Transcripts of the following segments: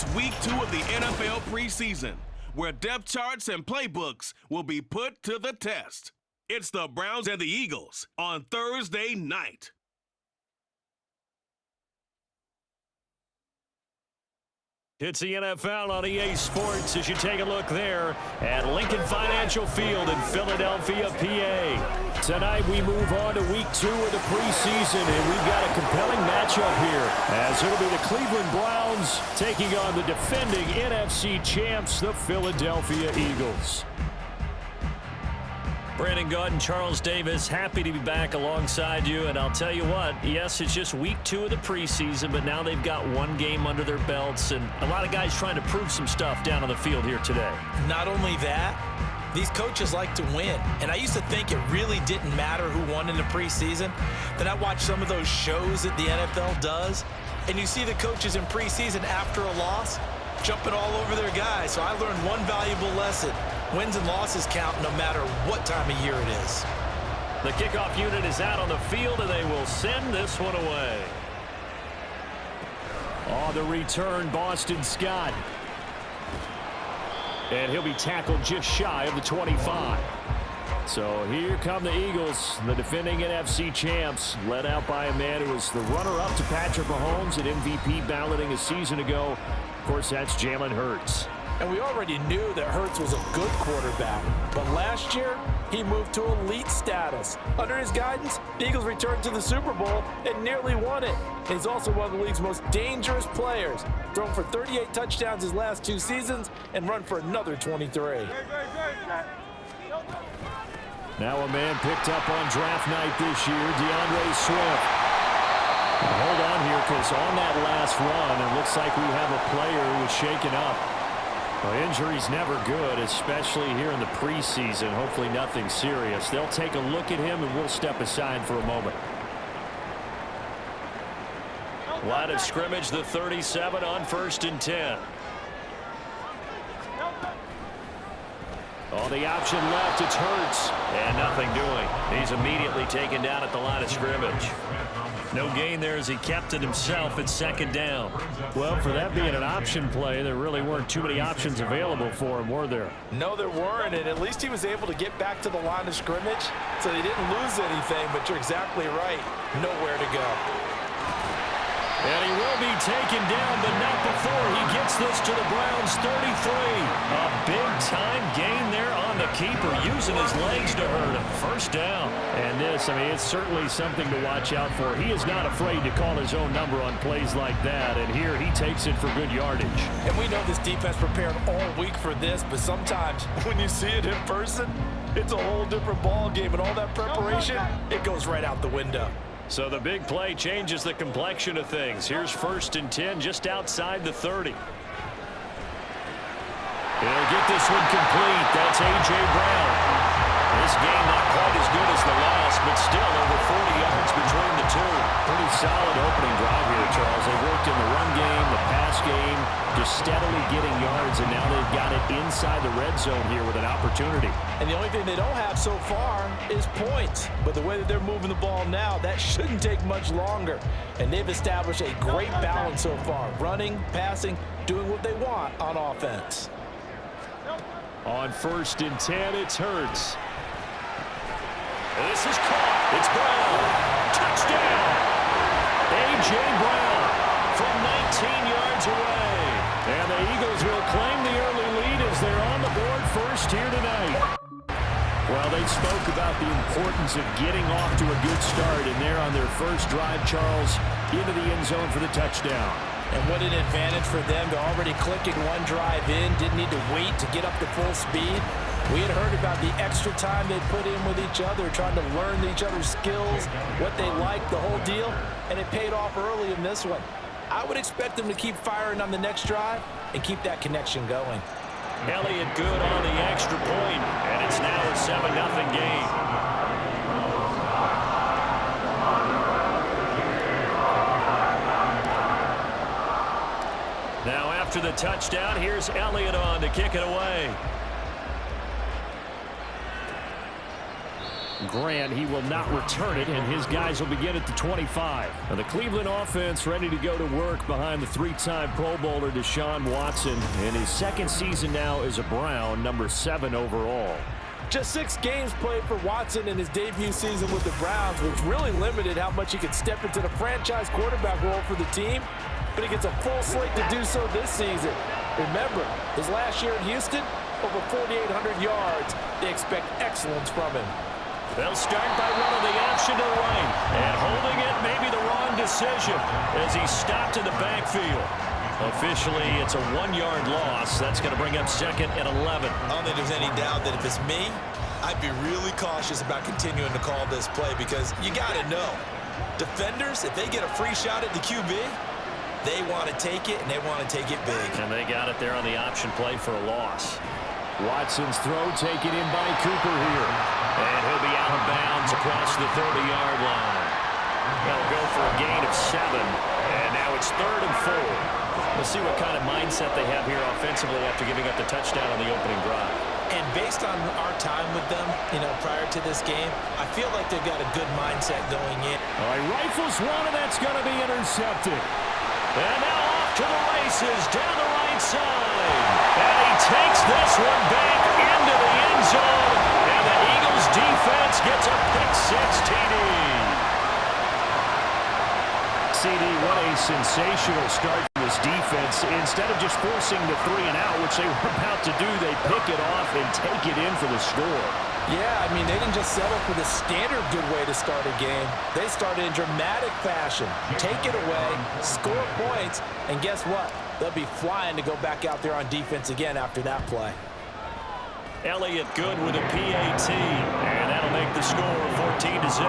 It's week 2 of the NFL preseason, where depth charts and playbooks will be put to the test. It's the Browns and the Eagles on Thursday night. It's the NFL on EA Sports as you take a look there at Lincoln Financial Field in Philadelphia, PA. Tonight we move on to week 2 of the preseason, and we've got a compelling matchup here as it'll be the Cleveland Browns taking on the defending NFC champs, the Philadelphia Eagles. Brandon Gaudin, Charles Davis, happy to be back alongside you. And I'll tell you what, yes, it's just week 2 of the preseason, but now they've got one game under their belts, and a lot of guys trying to prove some stuff down on the field here today. Not only that, these coaches like to win. And I used to think it really didn't matter who won in the preseason. Then I watched some of those shows that the NFL does, and you see the coaches in preseason after a loss jumping all over their guys. So I learned one valuable lesson. Wins and losses count no matter what time of year it is. The kickoff unit is out on the field, and they will send this one away. On the return, Boston Scott. And he'll be tackled just shy of the 25. So here come the Eagles, the defending NFC champs, led out by a man who was the runner-up to Patrick Mahomes at MVP balloting a season ago. Of course, that's Jalen Hurts. And we already knew that Hurts was a good quarterback. But last year, he moved to elite status. Under his guidance, the Eagles returned to the Super Bowl and nearly won it. He's also one of the league's most dangerous players. Thrown for 38 touchdowns his last 2 seasons and run for another 23. Now a man picked up on draft night this year, DeAndre Swift. Hold on here, because on that last run, it looks like we have a player who was shaken up. Well, injury's never good, especially here in the preseason. Hopefully nothing serious. They'll take a look at him, and we'll step aside for a moment. Line of scrimmage, the 37 on 1st and 10. On the option left, it's Hurts. And nothing doing. He's immediately taken down at the line of scrimmage. No gain there as he kept it himself at 2nd down. Well, for that being an option play, there really weren't too many options available for him, were there? No, there weren't, and at least he was able to get back to the line of scrimmage, so he didn't lose anything, but you're exactly right. Nowhere to go. And he will be taken down, but not before he gets this to the Browns' 33. A big-time gain there on the keeper, using his legs to hurt him. 1st down. And this, I mean, it's certainly something to watch out for. He is not afraid to call his own number on plays like that, and here he takes it for good yardage. And we know this defense prepared all week for this, but sometimes when you see it in person, it's a whole different ball game, and all that preparation, it goes right out the window. So the big play changes the complexion of things. Here's 1st and 10 just outside the 30. He'll get this one complete. That's A.J. Brown. This game not quite as good as the last, but still over 40 yards between the two. Pretty solid opening drive here, Charles. They worked in the run game, the pass game, just steadily getting yards, and now they've got it inside the red zone here with an opportunity. And the only thing they don't have so far is points. But the way that they're moving the ball now, that shouldn't take much longer. And they've established a great balance so far. Running, passing, doing what they want on offense. On 1st and 10, it's Hurts. This is caught. It's Brown. Touchdown. A.J. Brown from 19 yards away. And the Eagles will claim the early lead as they're on the board first here tonight. Well, they spoke about the importance of getting off to a good start, and they're on their first drive, Charles, into the end zone for the touchdown. And what an advantage for them. They're already clicking one drive in, didn't need to wait to get up to full speed. We had heard about the extra time they put in with each other, trying to learn each other's skills, what they like, the whole deal, and it paid off early in this one. I would expect them to keep firing on the next drive and keep that connection going. Elliott good on the extra point, and it's now a 7-0 game. Now after the touchdown, here's Elliott on to kick it away. Grant, he will not return it, and his guys will begin at the 25. Now the Cleveland offense ready to go to work behind the three-time Pro Bowler Deshaun Watson in his second season now as a Brown, number 7 overall. Just 6 games played for Watson in his debut season with the Browns, which really limited how much he could step into the franchise quarterback role for the team, but he gets a full slate to do so this season. Remember, his last year in Houston, over 4,800 yards. They expect excellence from him. They'll start by running the option to the right. And holding it may be the wrong decision as he stopped in the backfield. Officially, it's a 1-yard loss. That's going to bring up second and 11. I don't think there's any doubt that if it's me, I'd be really cautious about continuing to call this play because you got to know, defenders, if they get a free shot at the QB, they want to take it, and they want to take it big. And they got it there on the option play for a loss. Watson's throw taken in by Cooper here. And he'll be out of bounds across the 30-yard line. They'll go for a gain of 7. And now it's 3rd and 4. We'll see what kind of mindset they have here offensively after giving up the touchdown on the opening drive. And based on our time with them, prior to this game, I feel like they've got a good mindset going in. All right, rifles one, and that's going to be intercepted. And now off to the races down the right side. And he takes this one back into the end zone. And the Eagles defense gets a pick-6 TD. CD, what a sensational start for this defense. Instead of just forcing the 3 and out, which they were about to do, they pick it off and take it in for the score. Yeah, they didn't just settle for the standard good way to start a game. They started in dramatic fashion. Take it away, score points, and guess what? They'll be flying to go back out there on defense again after that play. Elliott good with a PAT, and that'll make the score 14-0.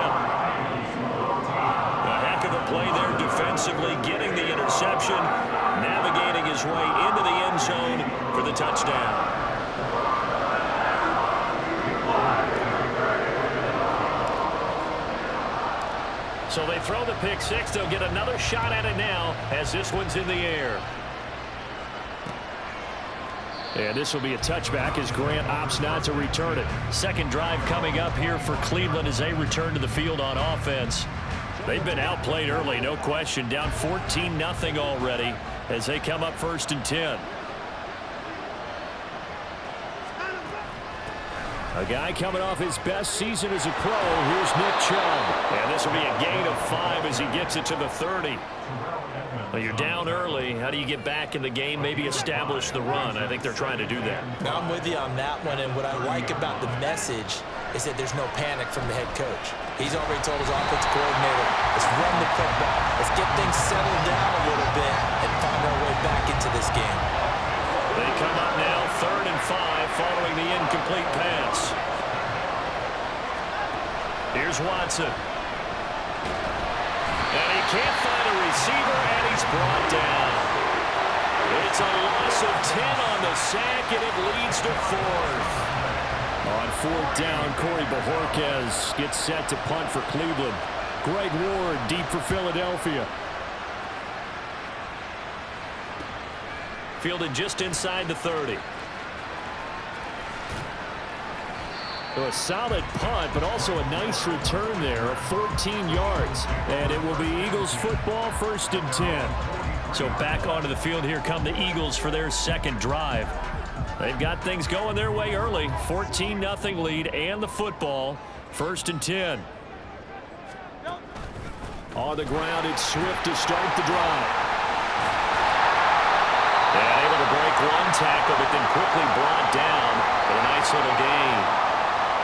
A heck of a play there defensively, getting the interception, navigating his way into the end zone for the touchdown. So they throw the pick-6. They'll get another shot at it now as this one's in the air. And this will be a touchback as Grant opts not to return it. Second drive coming up here for Cleveland as they return to the field on offense. They've been outplayed early, no question. Down 14-0 already as they come up 1st and 10. A guy coming off his best season as a pro. Here's Nick Chubb. And this will be a gain of 5 as he gets it to the 30. Well, you're down early. How do you get back in the game, maybe establish the run? I think they're trying to do that. Now, I'm with you on that one, and what I like about the message is that there's no panic from the head coach. He's already told his offensive coordinator, let's run the football. Let's get things settled down a little bit and find our way back into this game. They come up now 3rd and 5 following the incomplete pass. Here's Watson. And he can't find a receiver, and he's brought down. It's a loss of 10 on the sack, and it leads to 4th. On 4th down, Corey Bojorquez gets set to punt for Cleveland. Greg Ward deep for Philadelphia. Fielded just inside the 30. So a solid punt, but also a nice return there of 14 yards. And it will be Eagles football, 1st and 10. So back onto the field here come the Eagles for their second drive. They've got things going their way early. 14-0 lead and the football, 1st and 10. On the ground, it's Swift to start the drive. And able to break one tackle, but then quickly brought down with a nice little gain.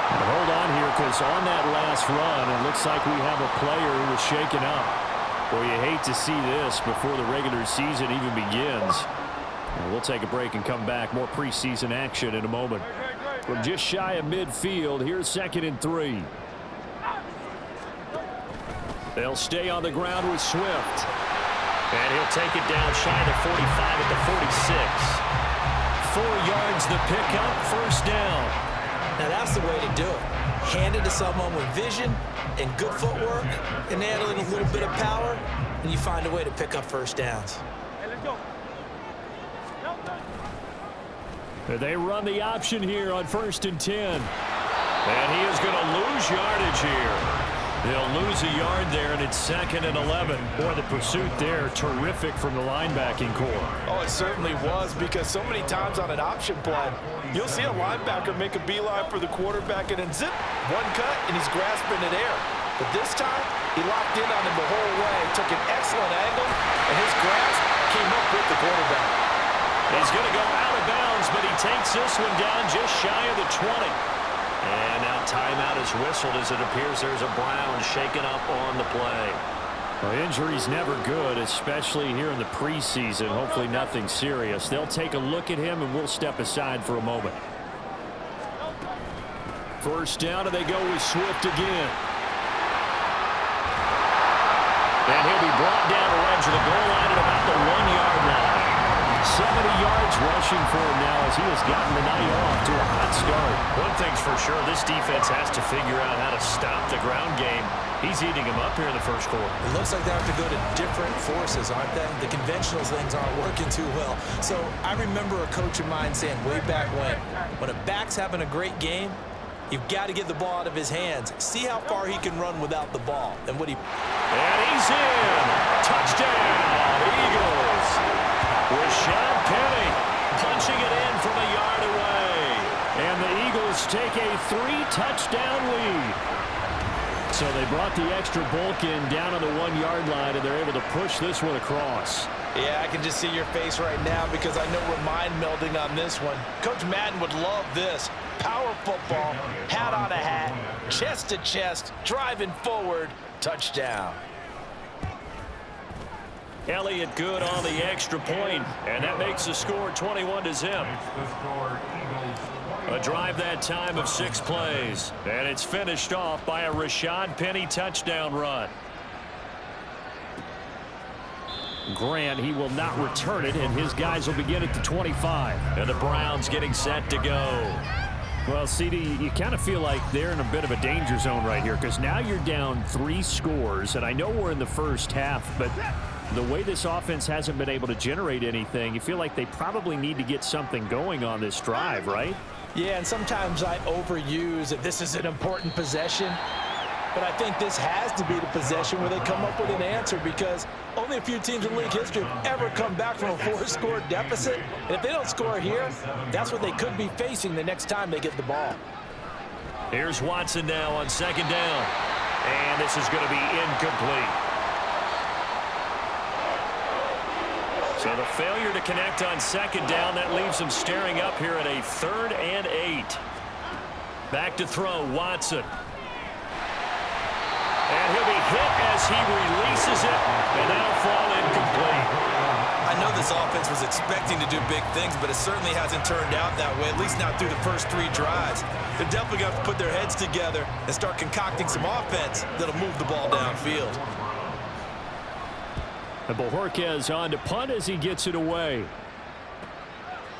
But hold on here, because on that last run, it looks like we have a player who was shaken up. Boy, you hate to see this before the regular season even begins. And we'll take a break and come back. More preseason action in a moment. From just shy of midfield, here's 2nd and 3. They'll stay on the ground with Swift. And he'll take it down shy of the 45 at the 46. 4 yards the pickup, 1st down. Now, that's the way to do it. Hand it to someone with vision and good footwork and add a little bit of power, and you find a way to pick up 1st downs. They run the option here on 1st and 10. And he is going to lose lose yardage here. They'll lose a yard there, and it's 2nd and 11. Boy, the pursuit there, terrific from the linebacking core. Oh, it certainly was, because so many times on an option play, you'll see a linebacker make a beeline for the quarterback and then zip, one cut, and he's grasping it air. But this time, he locked in on him the whole way, took an excellent angle, and his grasp came up with the quarterback. He's going to go out of bounds, but he takes this one down just shy of the 20. And now timeout is whistled as it appears there's a Brown shaken up on the play. Well, injury's never good, especially here in the preseason. Hopefully nothing serious. They'll take a look at him, and we'll step aside for a moment. First down, and they go with Swift again. And he'll be brought down the edge of the goal line at about the 1-yard line. 70 yards rushing for him now as he has gotten the night off to a hot start. One thing's for sure, this defense has to figure out how to stop the ground game. He's eating them up here in the first quarter. It looks like they have to go to different forces, aren't they? The conventional things aren't working too well. So I remember a coach of mine saying way back when a back's having a great game, you've got to get the ball out of his hands. See how far he can run without the ball. And he's in. Touchdown, Eagles. Rashad Penny punching it in from a yard away. And the Eagles take a 3-touchdown lead. So they brought the extra bulk in down on the 1-yard line, and they're able to push this one across. Yeah, I can just see your face right now because I know we're mind melding on this one. Coach Madden would love this. Power football, hat on a hat, chest to chest, driving forward, touchdown. Elliott good on the extra point, and that makes the score 21-0. A drive that time of 6 plays, and it's finished off by a Rashad Penny touchdown run. Grant, he will not return it, and his guys will begin at the 25. And the Browns getting set to go. Well, CD, you kind of feel like they're in a bit of a danger zone right here because now you're down 3 scores, and I know we're in the first half, but the way this offense hasn't been able to generate anything, you feel like they probably need to get something going on this drive, right? Yeah, and sometimes I overuse that this is an important possession, but I think this has to be the possession where they come up with an answer because only a few teams in league history have ever come back from a 4-score deficit, and if they don't score here, that's what they could be facing the next time they get the ball. Here's Watson now on 2nd down, and this is going to be incomplete. So the failure to connect on 2nd down, that leaves them staring up here at a 3rd and 8. Back to throw, Watson. And he'll be hit as he releases it, and that'll fall incomplete. I know this offense was expecting to do big things, but it certainly hasn't turned out that way, at least not through the first 3 drives. They're definitely going to have to put their heads together and start concocting some offense that'll move the ball downfield. And Bojorquez on to punt as he gets it away.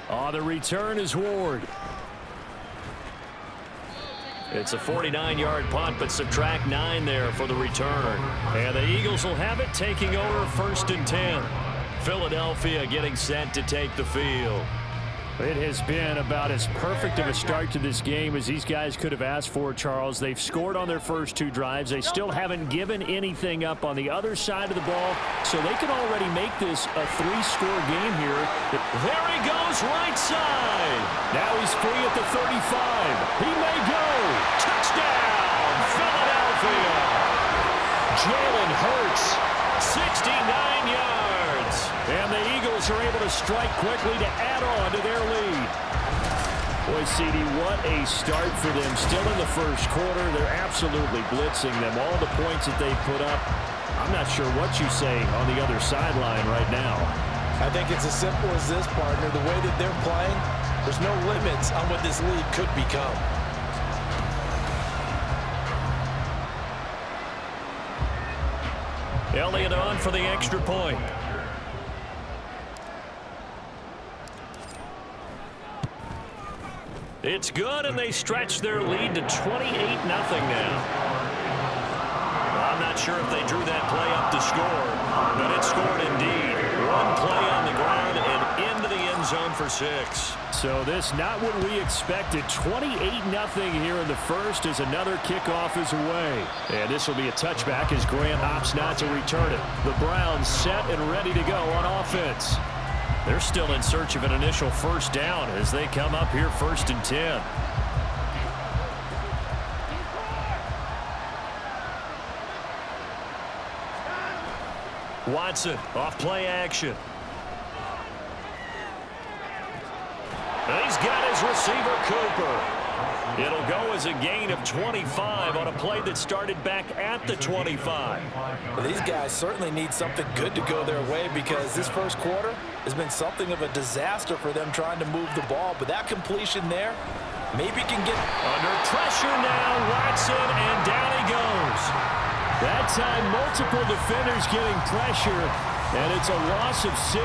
On the return is Ward. It's a 49-yard punt, but subtract 9 there for the return. And the Eagles will have it, taking over 1st and 10. Philadelphia getting set to take the field. It has been about as perfect of a start to this game as these guys could have asked for, Charles. They've scored on their first 2 drives. They still haven't given anything up on the other side of the ball, so they can already make this a 3-score game here. There he goes, right side. Now he's free at the 35. He may go. Touchdown, Philadelphia. Jalen Hurts, 69 yards. And the Eagles are able to strike quickly to add on to their lead. Boy, CD, what a start for them. Still in the first quarter. They're absolutely blitzing them. All the points that they put up, I'm not sure what you say on the other sideline right now. I think it's as simple as this, partner. The way that they're playing, there's no limits on what this league could become. Elliott on for the extra point. It's good, and they stretch their lead to 28-0 now. I'm not sure if they drew that play up to score, but it scored indeed. One play on the ground and into the end zone for 6. So this not what we expected. 28-0 here in the first as another kickoff is away. And this will be a touchback as Grant opts not to return it. The Browns set and ready to go on offense. They're still in search of an initial first down as they come up here 1st and 10. Watson off play action. And he's got his receiver Cooper. It'll go as a gain of 25 on a play that started back at the 25. Well, these guys certainly need something good to go their way because this first quarter has been something of a disaster for them trying to move the ball. But that completion there maybe can get under pressure now. Watson, and down he goes. That time, multiple defenders getting pressure, and it's a loss of 6.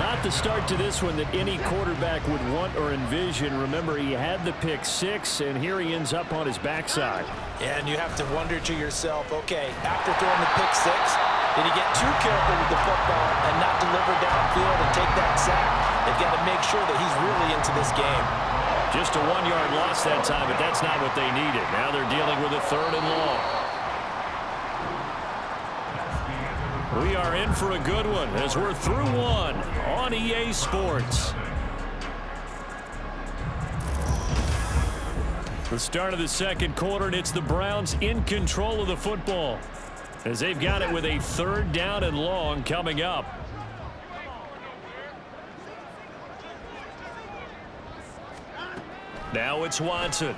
Not the start to this one that any quarterback would want or envision. Remember, he had the pick 6, and here he ends up on his backside. And you have to wonder to yourself, okay, after throwing the pick 6, did he get too careful with the football and not deliver downfield and take that sack? They've got to make sure that he's really into this game. Just a 1-yard loss that time, but that's not what they needed. Now they're dealing with a 3rd and long. We are in for a good one as we're through one on EA Sports. The start of the second quarter, and it's the Browns in control of the football as they've got it with a 3rd down and long coming up. Now it's Watson.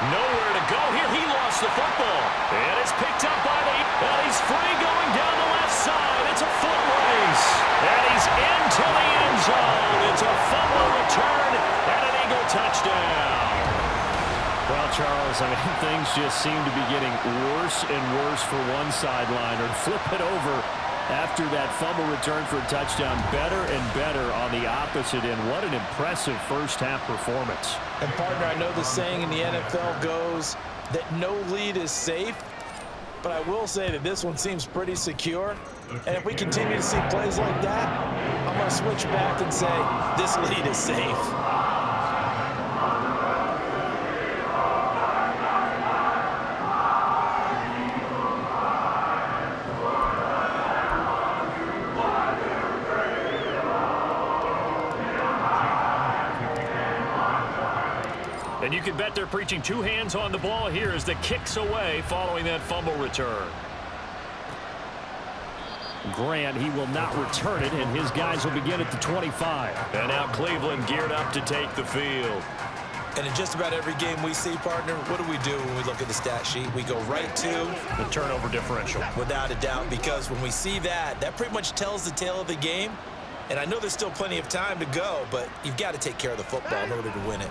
Nowhere to go here. He lost the football. And it's picked up by the... And he's free going down the left side. It's a foot race. And he's into the end zone. It's a fumble return and an Eagle touchdown. Well, Charles, I mean, things just seem to be getting worse and worse for one sideline. Or flip it over after that fumble return for a touchdown. Better and better on the opposite end. What an impressive first-half performance. And, partner, I know the saying in the NFL goes that no lead is safe, but I will say that this one seems pretty secure. And if we continue to see plays like that, I'm going to switch back and say this lead is safe. And you can bet they're preaching 2 hands on the ball here as the kick's away following that fumble return. Grant, he will not return it, and his guys will begin at the 25. And now Cleveland geared up to take the field. And in just about every game we see, partner, what do we do when we look at the stat sheet? We go right to the turnover differential. Without a doubt, because when we see that, that pretty much tells the tale of the game. And I know there's still plenty of time to go, but you've got to take care of the football in order to win it.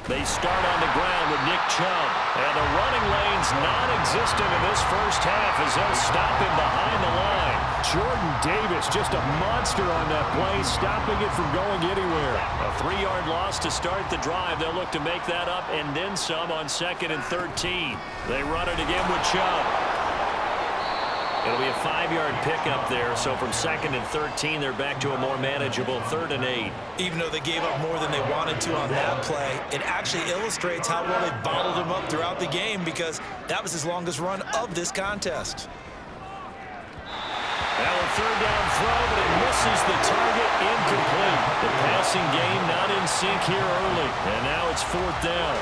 They start on the ground with Nick Chubb. And the running lane's non-existent in this first half as they'll stop him behind the line. Jordan Davis, just a monster on that play, stopping it from going anywhere. A 3-yard loss to start the drive. They'll look to make that up and then some on 2nd and 13. They run it again with Chubb. It'll be a 5-yard pickup there, so from 2nd and 13, they're back to a more manageable 3rd and 8. Even though they gave up more than they wanted to on that play, it actually illustrates how well they bottled them up throughout the game because that was his longest run of this contest. Now a 3rd down throw, but it misses the target, incomplete. The passing game not in sync here early, and now it's 4th down.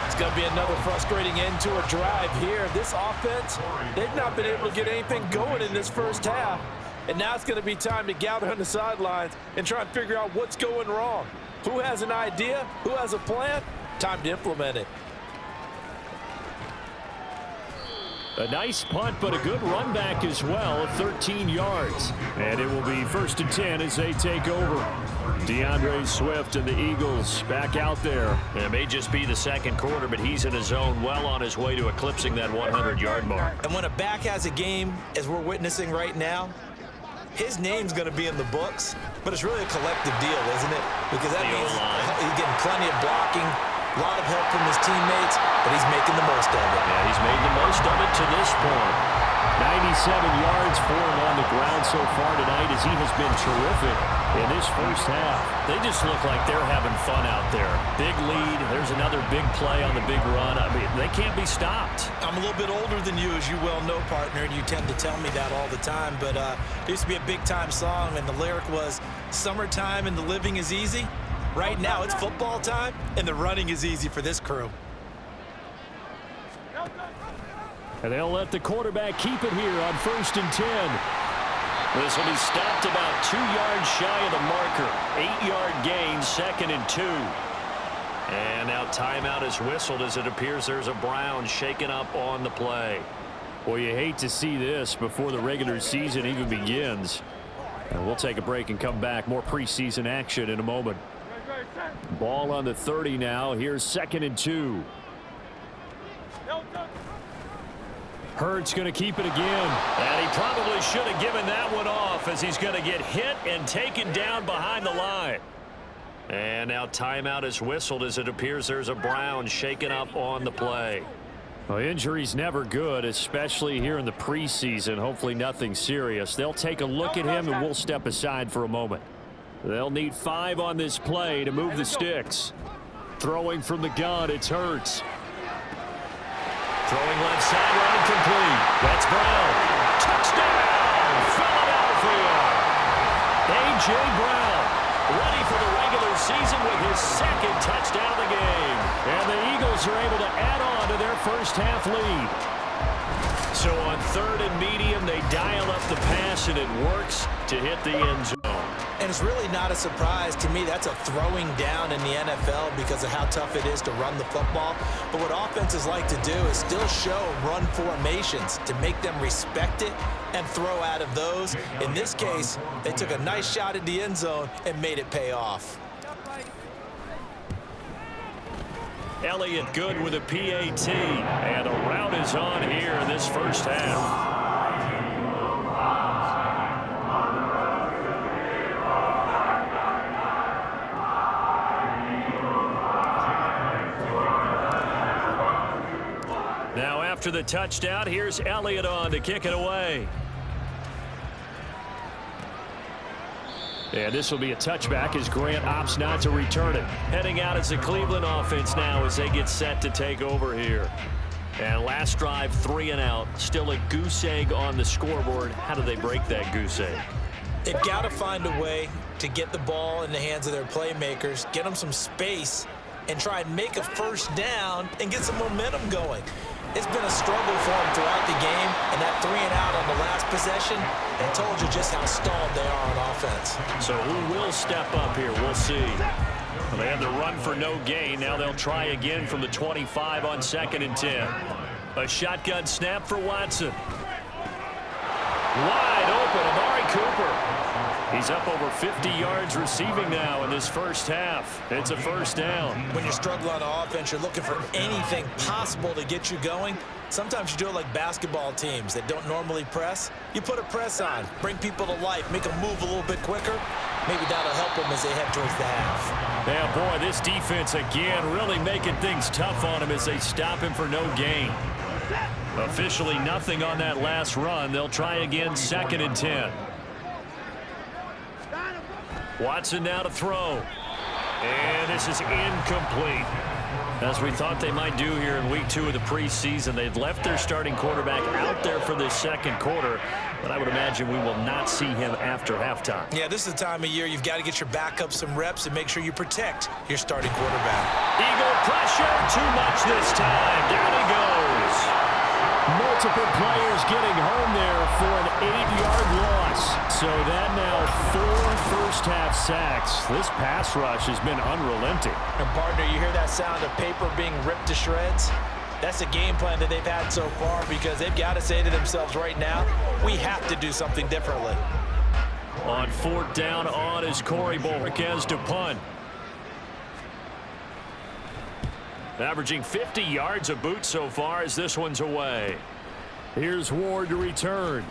It's going to be another frustrating end to a drive here. This offense, they've not been able to get anything going in this first half. And now it's going to be time to gather on the sidelines and try and figure out what's going wrong. Who has an idea? Who has a plan? Time to implement it. A nice punt, but a good run back as well of 13 yards. And it will be 1st and 10 as they take over. DeAndre Swift and the Eagles back out there. It may just be the second quarter, but he's in his zone, well on his way to eclipsing that 100-yard mark. And when a back has a game, as we're witnessing right now, his name's going to be in the books, but it's really a collective deal, isn't it? Because that means he's getting plenty of blocking, a lot of help from his teammates, but he's making the most of it. Yeah, he's made the most of it to this point. 97 yards for him on the ground so far tonight as he has been terrific in this first half. They just look like they're having fun out there. Big lead. There's another big play on the big run. I mean, they can't be stopped. I'm a little bit older than you, as you well know, partner, and you tend to tell me that all the time. But there used to be a big-time song, and the lyric was, "Summertime and the living is easy." Right now, it's football time, and the running is easy for this crew. And they'll let the quarterback keep it here on 1st and 10. This will be stopped about 2 yards shy of the marker. 8-yard gain, 2nd and 2. And now timeout is whistled as it appears there's a Brown shaken up on the play. Well, you hate to see this before the regular season even begins. And we'll take a break and come back. More preseason action in a moment. Ball on the 30 now. Here's 2nd and 2. Hurts going to keep it again. And he probably should have given that one off as he's going to get hit and taken down behind the line. And now timeout is whistled as it appears there's a Brown shaken up on the play. Well, injury's never good, especially here in the preseason. Hopefully nothing serious. They'll take a look at him and we'll step aside for a moment. They'll need 5 on this play to move the sticks. Throwing from the gun, it's Hurts. Throwing left sideline complete. That's Brown. Touchdown, Philadelphia. A.J. Brown Ready for the regular season with his 2nd touchdown of the game. And the Eagles are able to add on to their first half lead. So on 3rd and medium, they dial up the pass, and it works to hit the end zone. And it's really not a surprise to me. That's a throwing down in the NFL because of how tough it is to run the football. But what offenses like to do is still show run formations to make them respect it and throw out of those. In this case, they took a nice shot at the end zone and made it pay off. Elliott good with a PAT, and a rout is on here in this first half. Now after the touchdown, here's Elliott on to kick it away. And this will be a touchback as Grant opts not to return it. Heading out as the Cleveland offense now as they get set to take over here. And last drive, 3 and out. Still a goose egg on the scoreboard. How do they break that goose egg? They've got to find a way to get the ball in the hands of their playmakers, get them some space, and try and make a first down and get some momentum going. It's been a struggle for them throughout the game, and that 3 and out on the last possession, they told you just how stalled they are on offense. So who will step up here? We'll see. Well, they had the run for no gain. Now they'll try again from the 25 on 2nd and 10. A shotgun snap for Watson. Wide open, Amari Cooper. He's up over 50 yards receiving now in this first half. It's a first down. When you're struggling on offense, you're looking for anything possible to get you going. Sometimes you do it like basketball teams that don't normally press. You put a press on, bring people to life, make them move a little bit quicker. Maybe that'll help them as they head towards the half. Yeah, boy, this defense again really making things tough on him as they stop him for no gain. Officially nothing on that last run. They'll try again 2nd and 10. Watson now to throw. And this is incomplete. As we thought they might do here in week 2 of the preseason, they've left their starting quarterback out there for this second quarter, but I would imagine we will not see him after halftime. Yeah, this is the time of year you've got to get your backup some reps and make sure you protect your starting quarterback. Eagle pressure, too much this time. Down he goes. Multiple players getting home there for an 8-yard loss. So that now 4 first-half sacks. This pass rush has been unrelenting. And partner, you hear that sound of paper being ripped to shreds? That's the game plan that they've had so far because they've got to say to themselves right now, we have to do something differently. On 4th down on is Corey Borquez to punt. Averaging 50 yards a boot so far as this one's away. Here's Ward to return.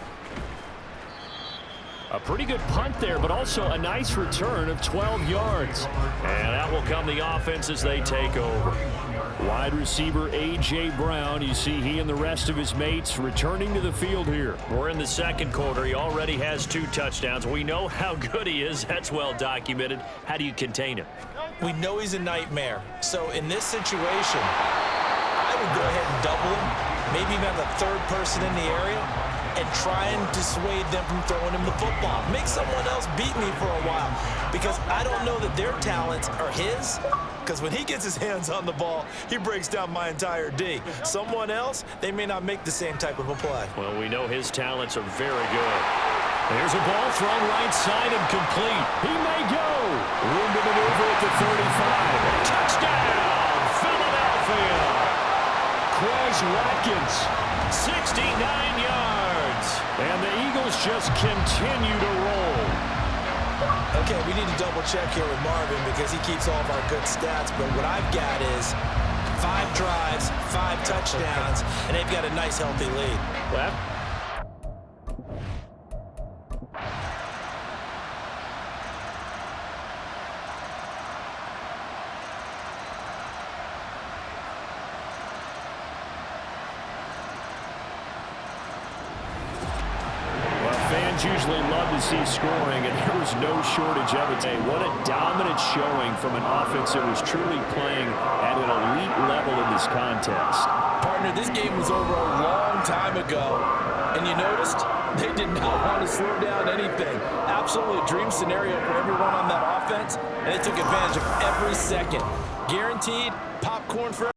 A pretty good punt there, but also a nice return of 12 yards. And that will come the offense as they take over. Wide receiver A.J. Brown, you see he and the rest of his mates returning to the field here. We're in the second quarter. He already has 2 touchdowns. We know how good he is. That's well documented. How do you contain him? We know he's a nightmare. So in this situation, I would go ahead and double him, maybe even have a third person in the area, and try and dissuade them from throwing him the football. Make someone else beat me for a while, because I don't know that their talents are his, because when he gets his hands on the ball, he breaks down my entire D. Someone else, they may not make the same type of a play. Well, we know his talents are very good. There's a ball thrown right side and complete. He may go. Room to maneuver at the 35. Touchdown, Philadelphia. Quez Watkins. 69 yards. And the Eagles just continue to roll. Okay, we need to double check here with Marvin because he keeps all of our good stats, but what I've got is 5 drives, 5 touchdowns, and they've got a nice healthy lead. Well, Fans usually love to see scoring, and there was no shortage of it today. What a dominant showing from an offense that was truly playing at an elite level in this contest. Partner, this game was over a long time ago, and you noticed they did not want to slow down anything. Absolutely a dream scenario for everyone on that offense, and they took advantage of every second. Guaranteed popcorn for